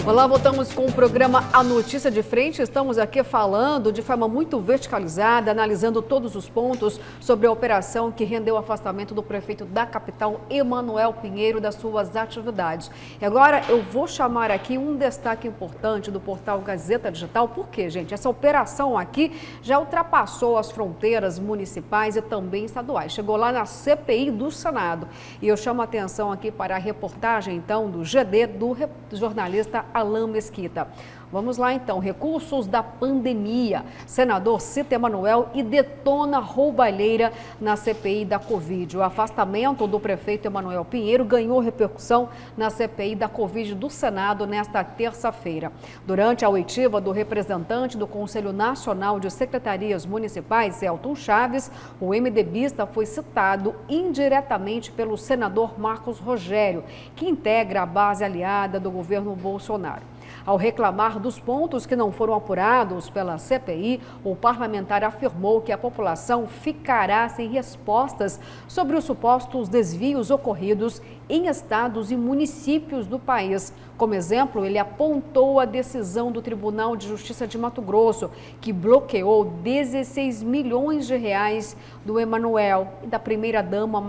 Olá, voltamos com o programa A Notícia de Frente. Estamos aqui falando de forma muito verticalizada, analisando todos os pontos sobre a operação que rendeu o afastamento do prefeito da capital, Emanuel Pinheiro, das suas atividades. E agora eu vou chamar aqui um destaque importante do portal Gazeta Digital, porque, gente, essa operação aqui já ultrapassou as fronteiras municipais e também estaduais. Chegou lá na CPI do Senado. E eu chamo a atenção aqui para a reportagem, então, do GD, do jornalista Alain Mesquita. Vamos lá então, recursos da pandemia. Senador cita Emanuel e detona roubalheira na CPI da Covid. O afastamento do prefeito Emanuel Pinheiro ganhou repercussão na CPI da Covid do Senado nesta terça-feira. Durante a oitiva do representante do Conselho Nacional de Secretarias Municipais, Elton Chaves, o MDBista foi citado indiretamente pelo senador Marcos Rogério, que integra a base aliada do governo Bolsonaro. Ao reclamar dos pontos que não foram apurados pela CPI, o parlamentar afirmou que a população ficará sem respostas sobre os supostos desvios ocorridos em estados e municípios do país. Como exemplo, ele apontou a decisão do Tribunal de Justiça de Mato Grosso, que bloqueou 16 milhões de reais do Emanuel e da primeira-dama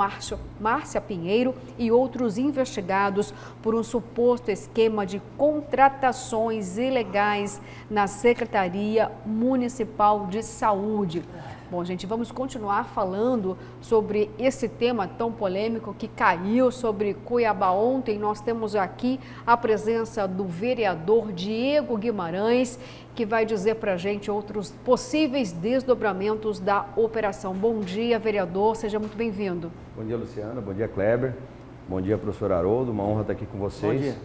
Márcia Pinheiro e outros investigados por um suposto esquema de contratações ilegais na Secretaria Municipal de Saúde. Bom, gente, vamos continuar falando sobre esse tema tão polêmico que caiu sobre Cuiabá ontem. Nós temos aqui a presença do vereador Diego Guimarães, que vai dizer para a gente outros possíveis desdobramentos da operação. Bom dia, vereador, seja muito bem-vindo. Bom dia, Luciana, bom dia, Kleber, bom dia, professor Haroldo, uma honra estar aqui com vocês. Bom dia.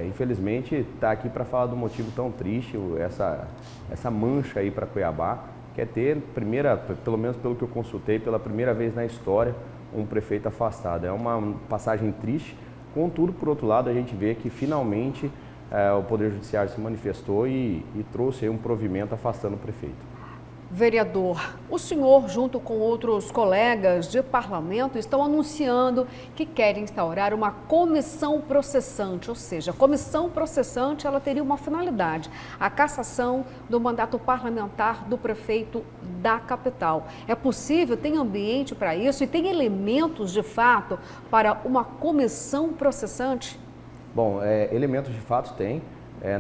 Infelizmente, está aqui para falar do motivo tão triste, essa mancha aí para Cuiabá, que é ter, pelo menos pelo que eu consultei, pela primeira vez na história, um prefeito afastado. É uma passagem triste, contudo, por outro lado, a gente vê que finalmente o Poder Judiciário se manifestou e trouxe aí um provimento afastando o prefeito. Vereador, o senhor, junto com outros colegas de parlamento, estão anunciando que querem instaurar uma comissão processante, ou seja, a comissão processante ela teria uma finalidade, a cassação do mandato parlamentar do prefeito da capital. É possível, tem ambiente para isso e tem elementos de fato para uma comissão processante? Bom, elementos de fato tem,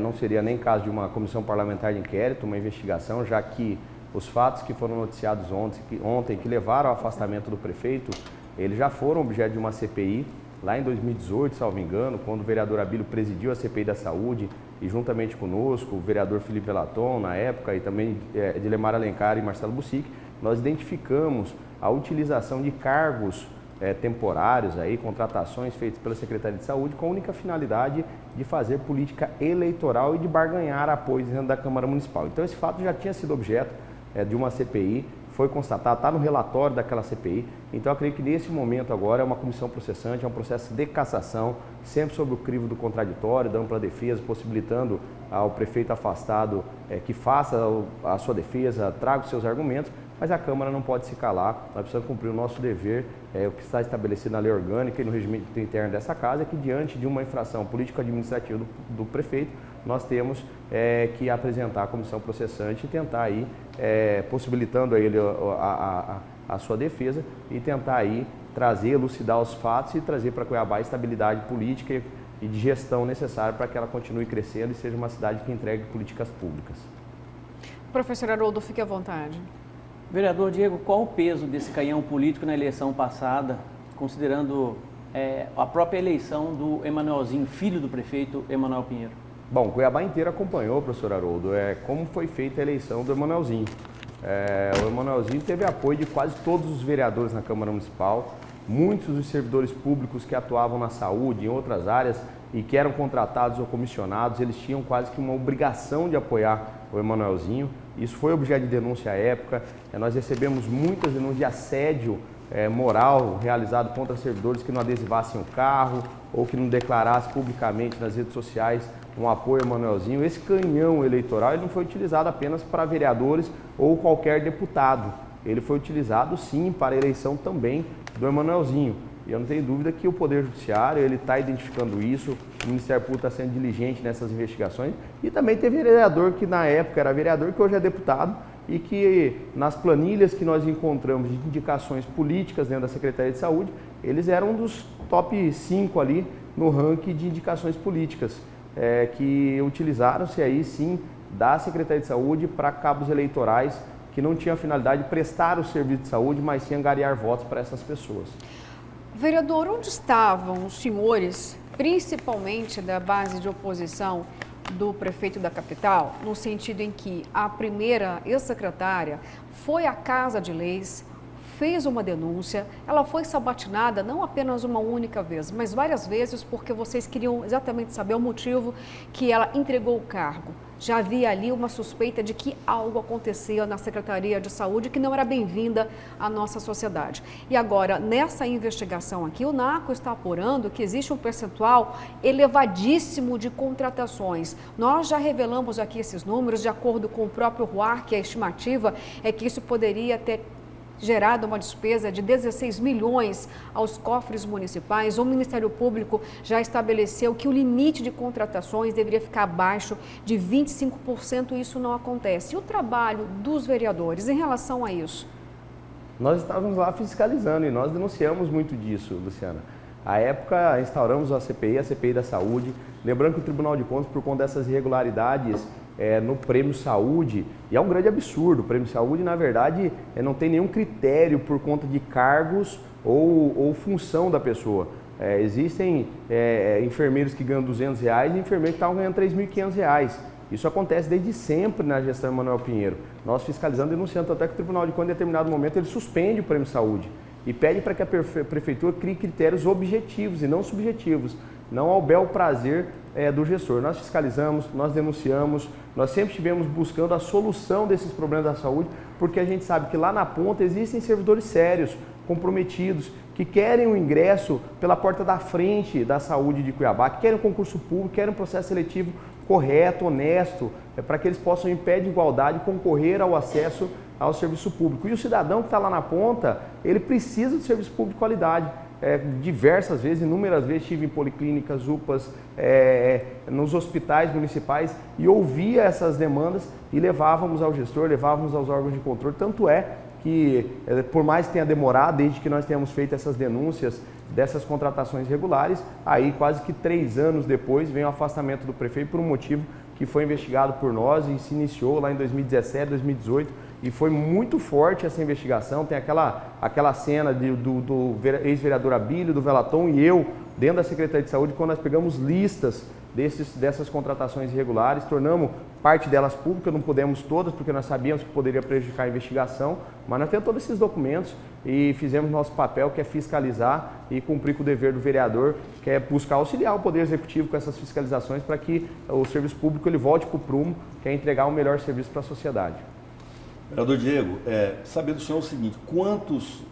não seria nem caso de uma comissão parlamentar de inquérito, uma investigação, já que os fatos que foram noticiados ontem, que levaram ao afastamento do prefeito, eles já foram objeto de uma CPI, lá em 2018, salvo engano, quando o vereador Abílio presidiu a CPI da Saúde, e juntamente conosco, o vereador Felipe Velaton, na época, e também Dilemar Alencar e Marcelo Bussic, nós identificamos a utilização de cargos temporários, contratações feitas pela Secretaria de Saúde, com a única finalidade de fazer política eleitoral e de barganhar apoio dentro da Câmara Municipal. Então, esse fato já tinha sido objeto de uma CPI, foi constatado, está no relatório daquela CPI. Então, eu acredito que nesse momento agora é uma comissão processante, é um processo de cassação, sempre sob o crivo do contraditório, da ampla defesa, possibilitando ao prefeito afastado que faça a sua defesa, traga os seus argumentos, mas a Câmara não pode se calar, nós precisamos cumprir o nosso dever, o que está estabelecido na lei orgânica e no regimento interno dessa casa, é que diante de uma infração político-administrativa do prefeito, nós temos que apresentar a comissão processante e tentar aí, possibilitando a ele a sua defesa e tentar aí trazer, elucidar os fatos e trazer para Cuiabá a estabilidade política e de gestão necessária para que ela continue crescendo e seja uma cidade que entregue políticas públicas. Professor Haroldo, fique à vontade. Vereador Diego, qual o peso desse canhão político na eleição passada, considerando a própria eleição do Emanuelzinho, filho do prefeito Emanuel Pinheiro? Bom, Cuiabá inteiro acompanhou, professor Haroldo, como foi feita a eleição do Emanuelzinho. O Emanuelzinho teve apoio de quase todos os vereadores na Câmara Municipal, muitos dos servidores públicos que atuavam na saúde, em outras áreas, e que eram contratados ou comissionados, eles tinham quase que uma obrigação de apoiar o Emanuelzinho. Isso foi objeto de denúncia à época. Nós recebemos muitas denúncias de assédio moral realizado contra servidores que não adesivassem o carro ou que não declarassem publicamente nas redes sociais um apoio ao Emanuelzinho. Esse canhão eleitoral ele não foi utilizado apenas para vereadores ou qualquer deputado. Ele foi utilizado sim para a eleição também do Emanuelzinho. E eu não tenho dúvida que o Poder Judiciário ele está identificando isso, o Ministério Público está sendo diligente nessas investigações. E também tem vereador que na época era vereador, que hoje é deputado, e que nas planilhas que nós encontramos de indicações políticas dentro da Secretaria de Saúde, eles eram um dos top 5 ali no ranking de indicações políticas, que utilizaram-se aí sim da Secretaria de Saúde para cabos eleitorais que não tinham a finalidade de prestar o serviço de saúde, mas sim angariar votos para essas pessoas. Vereador, onde estavam os senhores, principalmente da base de oposição do prefeito da capital, no sentido em que a primeira ex-secretária foi à Casa de Leis, fez uma denúncia, ela foi sabatinada não apenas uma única vez, mas várias vezes, porque vocês queriam exatamente saber o motivo que ela entregou o cargo. Já havia ali uma suspeita de que algo acontecia na Secretaria de Saúde que não era bem-vinda à nossa sociedade. E agora, nessa investigação aqui, o NACO está apurando que existe um percentual elevadíssimo de contratações. Nós já revelamos aqui esses números, de acordo com o próprio RUAR, que a estimativa é que isso poderia ter gerado uma despesa de 16 milhões aos cofres municipais. O Ministério Público já estabeleceu que o limite de contratações deveria ficar abaixo de 25%, e isso não acontece. E o trabalho dos vereadores em relação a isso? Nós estávamos lá fiscalizando e nós denunciamos muito disso, Luciana. À época, instauramos a CPI da Saúde, lembrando que o Tribunal de Contas, por conta dessas irregularidades no Prêmio Saúde, e é um grande absurdo, o Prêmio Saúde, na verdade, não tem nenhum critério por conta de cargos ou função da pessoa. Existem enfermeiros que ganham R$200 e enfermeiros que estavam ganhando R$3.500. Isso acontece desde sempre na gestão Emanuel Pinheiro. Nós fiscalizando, denunciando, até que o Tribunal de Contas, em determinado momento, ele suspende o Prêmio Saúde e pede para que a Prefeitura crie critérios objetivos e não subjetivos, não ao bel prazer do gestor. Nós fiscalizamos, nós denunciamos, nós sempre estivemos buscando a solução desses problemas da saúde, porque a gente sabe que lá na ponta existem servidores sérios, comprometidos, que querem o ingresso pela porta da frente da saúde de Cuiabá, que querem um concurso público, querem um processo seletivo correto, honesto, para que eles possam, em pé de igualdade, concorrer ao acesso ao serviço público. E o cidadão que está lá na ponta, ele precisa do serviço público de qualidade. Diversas vezes, inúmeras vezes, estive em policlínicas, UPAs, nos hospitais municipais e ouvia essas demandas e levávamos ao gestor, levávamos aos órgãos de controle. Tanto é que, por mais que tenha demorado, desde que nós tenhamos feito essas denúncias dessas contratações regulares, aí quase que 3 anos depois vem o afastamento do prefeito por um motivo que foi investigado por nós e se iniciou lá em 2017, 2018, e foi muito forte essa investigação. Tem aquela cena do ex-vereador Abílio, do Velaton e eu, dentro da Secretaria de Saúde, quando nós pegamos listas dessas contratações irregulares, tornamos parte delas públicas, não pudemos todas, porque nós sabíamos que poderia prejudicar a investigação, mas nós temos todos esses documentos e fizemos nosso papel, que é fiscalizar e cumprir com o dever do vereador, que é buscar auxiliar o Poder Executivo com essas fiscalizações para que o serviço público ele volte para o prumo, que é entregar o melhor serviço para a sociedade. Vereador Diego, saber do senhor o seguinte: quantos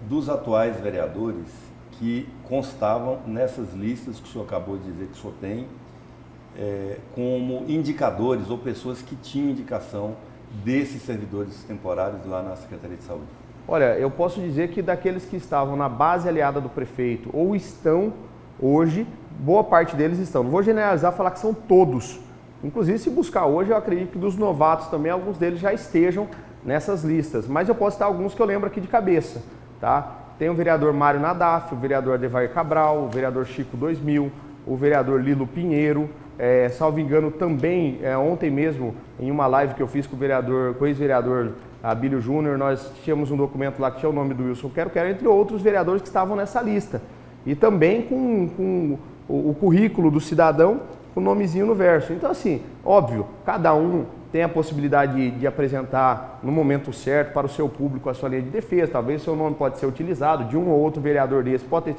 dos atuais vereadores que constavam nessas listas que o senhor acabou de dizer que o senhor tem, como indicadores ou pessoas que tinham indicação desses servidores temporários lá na Secretaria de Saúde? Olha, eu posso dizer que daqueles que estavam na base aliada do prefeito ou estão hoje, boa parte deles estão. Não vou generalizar, falar que são todos. Inclusive, se buscar hoje, eu acredito que dos novatos também, alguns deles já estejam nessas listas. Mas eu posso citar alguns que eu lembro aqui de cabeça, tá? Tem o vereador Mário Nadaf, o vereador Adevair Cabral, o vereador Chico 2000, o vereador Lilo Pinheiro, salvo engano também, ontem mesmo, em uma live que eu fiz com o ex-vereador Abílio Júnior, nós tínhamos um documento lá que tinha o nome do Wilson Quero, entre outros vereadores que estavam nessa lista. E também com o currículo do cidadão, com o nomezinho no verso. Então, assim, óbvio, cada um tem a possibilidade de apresentar no momento certo para o seu público a sua linha de defesa. Talvez o seu nome pode ser utilizado, de um ou outro vereador desse pode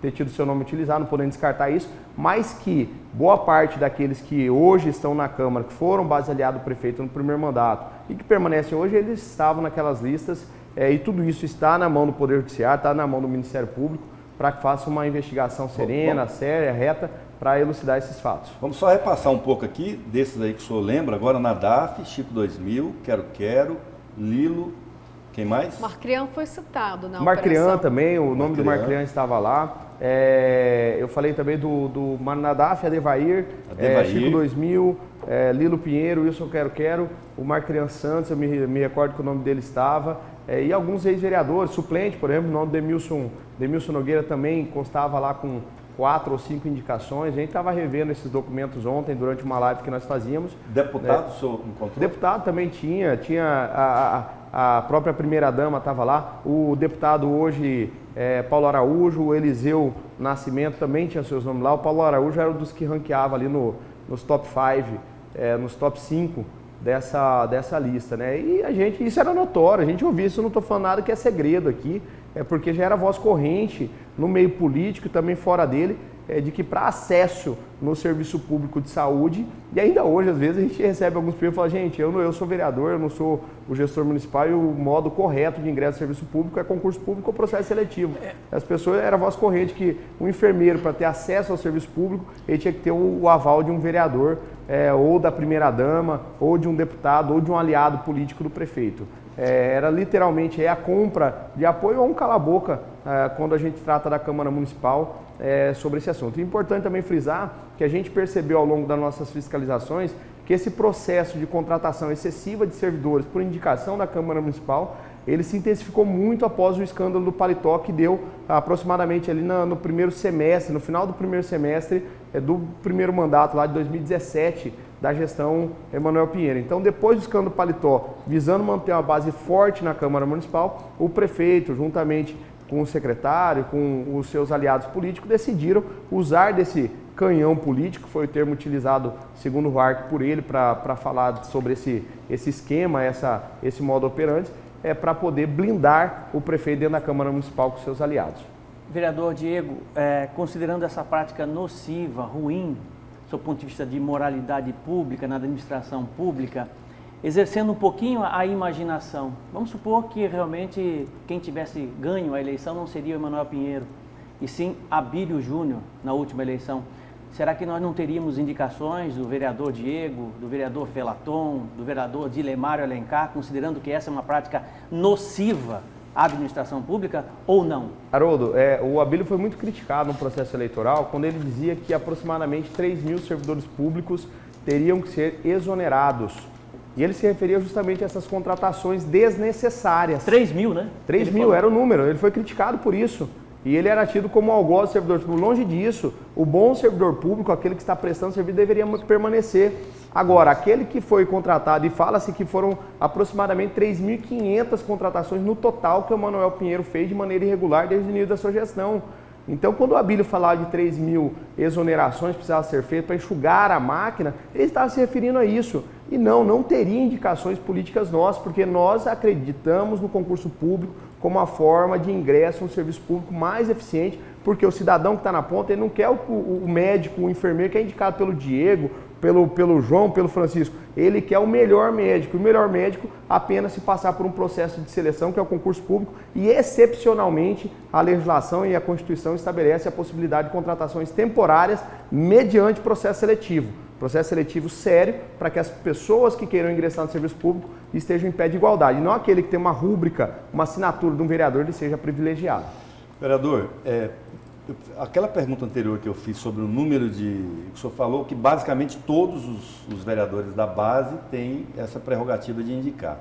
ter tido seu nome utilizado, não podendo descartar isso, mas que boa parte daqueles que hoje estão na Câmara, que foram base aliado do prefeito no primeiro mandato e que permanecem hoje, eles estavam naquelas listas, e tudo isso está na mão do Poder Judiciário, está na mão do Ministério Público, para que faça uma investigação serena, séria, reta, para elucidar esses fatos. Vamos só repassar um pouco aqui, desses aí que o senhor lembra, agora Nadaf, Chico 2000, Quero, Lilo, Quem mais? Marcrian foi citado na Marcrian operação. também, o nome do Marcrian estava lá. Eu falei também do Manadaf, Adevair, Chico 2000, Lilo Pinheiro, Wilson Quero, o Marcrian Santos, eu me recordo que o nome dele estava. E alguns ex-vereadores, suplente, por exemplo, o nome do Demilson Nogueira também constava lá com 4 ou 5 indicações. A gente estava revendo esses documentos ontem, durante uma live que nós fazíamos. Deputado, o senhor encontrou? Deputado também tinha a própria primeira-dama estava lá, o deputado hoje, Paulo Araújo, o Eliseu Nascimento também tinha seus nomes lá. O Paulo Araújo era um dos que ranqueava ali nos top 5, nos top 5 dessa lista, né? E isso era notório, a gente ouvia isso, eu não estou falando nada que é segredo aqui, porque já era voz corrente no meio político e também fora dele, de que para acesso no serviço público de saúde, e ainda hoje às vezes a gente recebe alguns pedidos e fala, gente, eu sou vereador, eu não sou o gestor municipal e o modo correto de ingresso no serviço público é concurso público ou processo seletivo. As pessoas, era voz corrente que o enfermeiro, para ter acesso ao serviço público, ele tinha que ter o aval de um vereador, ou da primeira-dama, ou de um deputado, ou de um aliado político do prefeito. Era literalmente a compra de apoio ou um cala-boca quando a gente trata da Câmara Municipal sobre esse assunto. É importante também frisar que a gente percebeu ao longo das nossas fiscalizações que esse processo de contratação excessiva de servidores por indicação da Câmara Municipal, ele se intensificou muito após o escândalo do paletó que deu aproximadamente ali no primeiro semestre, no final do primeiro semestre do primeiro mandato lá de 2017 da gestão Emanuel Pinheiro. Então, depois do escândalo do paletó, visando manter uma base forte na Câmara Municipal, o prefeito, juntamente com o secretário, com os seus aliados políticos, decidiram usar desse canhão político, foi o termo utilizado, segundo o Arc, por ele, para falar sobre esse esquema, esse modo operante, para poder blindar o prefeito dentro da Câmara Municipal com seus aliados. Vereador Diego, considerando essa prática nociva, ruim, do ponto de vista de moralidade pública, na administração pública, exercendo um pouquinho a imaginação, vamos supor que realmente quem tivesse ganho a eleição não seria o Emanuel Pinheiro, e sim Abílio Júnior na última eleição. Será que nós não teríamos indicações do vereador Diego, do vereador Felaton, do vereador Dilemário Alencar, considerando que essa é uma prática nociva à administração pública ou não? Haroldo, o Abílio foi muito criticado no processo eleitoral quando ele dizia que aproximadamente 3 mil servidores públicos teriam que ser exonerados. E ele se referia justamente a essas contratações desnecessárias. 3 mil, né? 3 mil era o número, ele foi criticado por isso. E ele era tido como algoz do servidor público. Longe disso, o bom servidor público, aquele que está prestando serviço, deveria permanecer. Agora, aquele que foi contratado, e fala-se que foram aproximadamente 3.500 contratações no total que o Emanuel Pinheiro fez de maneira irregular desde o início da sua gestão. Então, quando o Abílio falava de 3 mil exonerações que precisavam ser feitas para enxugar a máquina, ele estava se referindo a isso. E não teria indicações políticas nossas, porque nós acreditamos no concurso público como a forma de ingresso no serviço público mais eficiente, porque o cidadão que está na ponta, ele não quer o médico, o enfermeiro que é indicado pelo Diego, pelo João, pelo Francisco. Ele quer o melhor médico. E o melhor médico apenas se passar por um processo de seleção, que é o concurso público, e excepcionalmente a legislação e a Constituição estabelece a possibilidade de contratações temporárias mediante processo seletivo. Processo seletivo sério para que as pessoas que queiram ingressar no serviço público estejam em pé de igualdade. E não aquele que tem uma rúbrica, uma assinatura de um vereador, ele seja privilegiado. Vereador, aquela pergunta anterior que eu fiz sobre o número o senhor falou que basicamente todos os vereadores da base têm essa prerrogativa de indicar.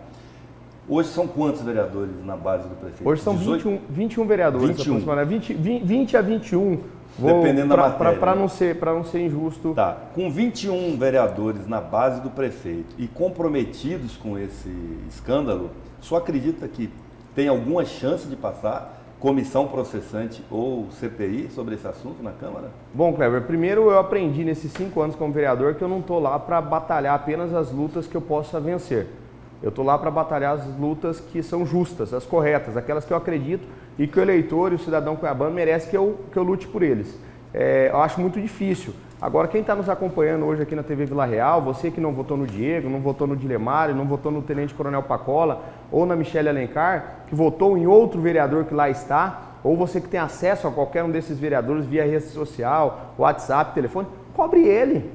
Hoje são quantos vereadores na base do prefeito? Hoje são 21 vereadores, 21. aproximadamente. 20 a 21. Dependendo da matéria. Para não ser injusto. Tá. Com 21 vereadores na base do prefeito e comprometidos com esse escândalo, o senhor acredita que tem alguma chance de passar comissão processante ou CPI sobre esse assunto na Câmara? Bom, Kleber, primeiro eu aprendi nesses 5 anos como vereador que eu não estou lá para batalhar apenas as lutas que eu possa vencer. Eu estou lá para batalhar as lutas que são justas, as corretas, aquelas que eu acredito e que o eleitor e o cidadão cuiabano merece que eu lute por eles. Eu acho muito difícil. Agora, quem está nos acompanhando hoje aqui na TV Vila Real, você que não votou no Diego, não votou no Dilemário, não votou no Tenente Coronel Pacola ou na Michele Alencar, que votou em outro vereador que lá está, ou você que tem acesso a qualquer um desses vereadores via rede social, WhatsApp, telefone, cobre ele.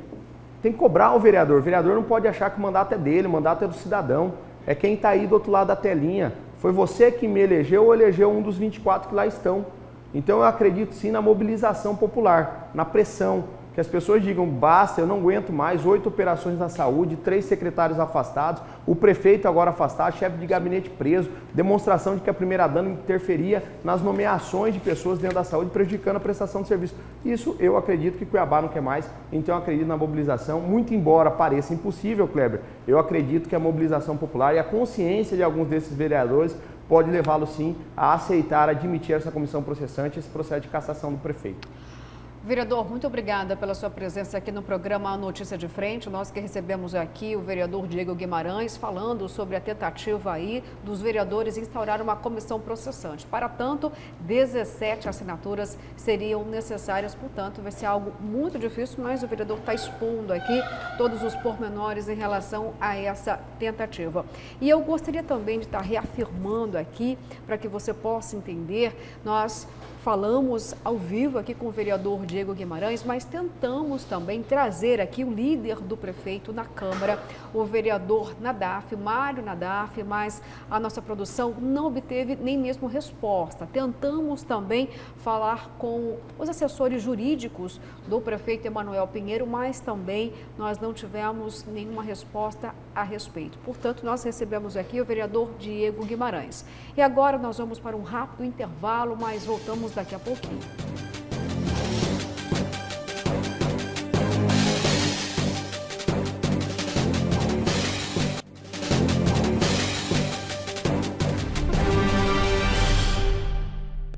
Tem que cobrar o vereador. O vereador não pode achar que o mandato é dele, o mandato é do cidadão. É quem está aí do outro lado da telinha, Foi você que me elegeu ou elegeu um dos 24 que lá estão. Então eu acredito sim na mobilização popular, na pressão, que as pessoas digam, basta, eu não aguento mais, 8 operações na saúde, 3 secretários afastados, o prefeito agora afastado, chefe de gabinete preso, demonstração de que a primeira-dama interferia nas nomeações de pessoas dentro da saúde, prejudicando a prestação de serviço. Isso eu acredito que Cuiabá não quer mais, então eu acredito na mobilização, muito embora pareça impossível, Kleber, eu acredito que a mobilização popular e a consciência de alguns desses vereadores pode levá-lo sim a aceitar, admitir essa comissão processante, esse processo de cassação do prefeito. Vereador, muito obrigada pela sua presença aqui no programa A Notícia de Frente. Nós que recebemos aqui o vereador Diego Guimarães falando sobre a tentativa aí dos vereadores instaurar uma comissão processante. Para tanto, 17 assinaturas seriam necessárias, portanto, vai ser algo muito difícil, mas o vereador está expondo aqui todos os pormenores em relação a essa tentativa. E eu gostaria também de estar reafirmando aqui, para que você possa entender, nós falamos ao vivo aqui com o vereador Diego Guimarães, mas tentamos também trazer aqui o líder do prefeito na Câmara, o vereador Nadaf, Mário Nadaf, mas a nossa produção não obteve nem mesmo resposta. Tentamos também falar com os assessores jurídicos do prefeito Emanuel Pinheiro, mas também nós não tivemos nenhuma resposta a respeito. Portanto, nós recebemos aqui o vereador Diego Guimarães. E agora nós vamos para um rápido intervalo, mas voltamos daqui a pouquinho.